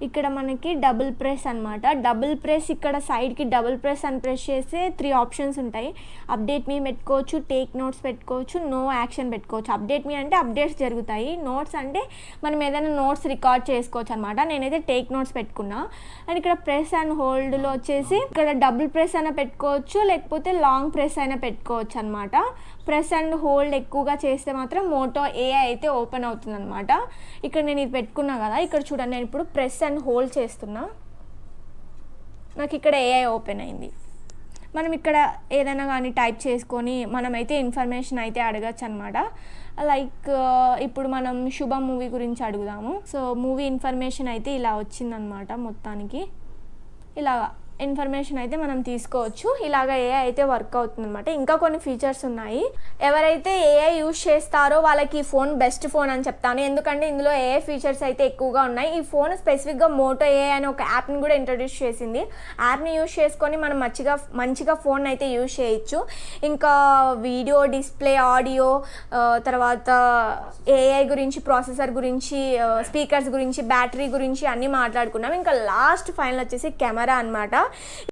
ఇక్కడ మనకి double press అనమాట. డబుల్ ప్రెస్ ఇక్కడ సైడ్కి డబుల్ ప్రెస్ అని ప్రెస్ చేస్తే 3 ఆప్షన్స్ ఉంటాయి. అప్డేట్ మీ పెట్టుకోవచ్చు, టేక్ నోట్స్ పెట్టుకోవచ్చు, నో యాక్షన్ పెట్టుకోవచ్చు. అప్డేట్ మీ అంటే అప్డేట్స్ జరుగుతాయి, నోట్స్ అంటే మనం ఏదైనా నోట్స్ రికార్డ్ చేసుకోవచ్చు అనమాట. నేనైతే టేక్ నోట్స్ పెట్టుకున్నా. అండ్ ఇక్కడ ప్రెస్ అండ్ హోల్డ్లో వచ్చేసి ఇక్కడ డబుల్ ప్రెస్ అయినా పెట్టుకోవచ్చు, లేకపోతే లాంగ్ ప్రెస్ అయినా పెట్టుకోవచ్చు అనమాట. ప్రెస్ అండ్ హోల్డ్ ఎక్కువగా చేస్తే మాత్రం మోటో ఏఐ అయితే ఓపెన్ అవుతుంది అనమాట. ఇక్కడ నేను ఇది పెట్టుకున్నా కదా, ఇక్కడ చూడండి, నేను ఇప్పుడు ప్రెస్ అండ్ హోల్డ్ చేస్తున్నా, నాకు ఇక్కడ ఏఐ ఓపెన్ అయింది. మనం ఇక్కడ ఏదైనా కానీ టైప్ చేసుకొని మనమైతే ఇన్ఫర్మేషన్ అయితే అడగచ్చు అనమాట. లైక్ ఇప్పుడు మనం శుభం మూవీ గురించి అడుగుదాము. సో మూవీ ఇన్ఫర్మేషన్ అయితే ఇలా వచ్చిందనమాట. మొత్తానికి ఇలాగా ఇన్ఫర్మేషన్ అయితే మనం తీసుకోవచ్చు. ఇలాగ ఏఐ అయితే వర్క్ అవుతుంది అనమాట. ఇంకా కొన్ని ఫీచర్స్ ఉన్నాయి. ఎవరైతే ఏఐ యూజ్ చేస్తారో వాళ్ళకి ఈ ఫోన్ బెస్ట్ ఫోన్ అని చెప్తాను. ఎందుకంటే ఇందులో ఏఐ ఫీచర్స్ అయితే ఎక్కువగా ఉన్నాయి. ఈ ఫోన్ స్పెసిఫిక్గా మోటో ఏఐ అని ఒక యాప్ని కూడా ఇంట్రడ్యూస్ చేసింది. యాప్ని యూజ్ చేసుకొని మనం మంచిగా ఫోన్ అయితే యూజ్ చేయొచ్చు. ఇంకా వీడియో, డిస్ప్లే, ఆడియో, తర్వాత ఏఐ గురించి, ప్రాసెసర్ గురించి, స్పీకర్స్ గురించి, బ్యాటరీ గురించి అన్నీ మాట్లాడుకున్నాం. ఇంకా లాస్ట్ ఫైనల్ వచ్చేసి కెమెరా అనమాట.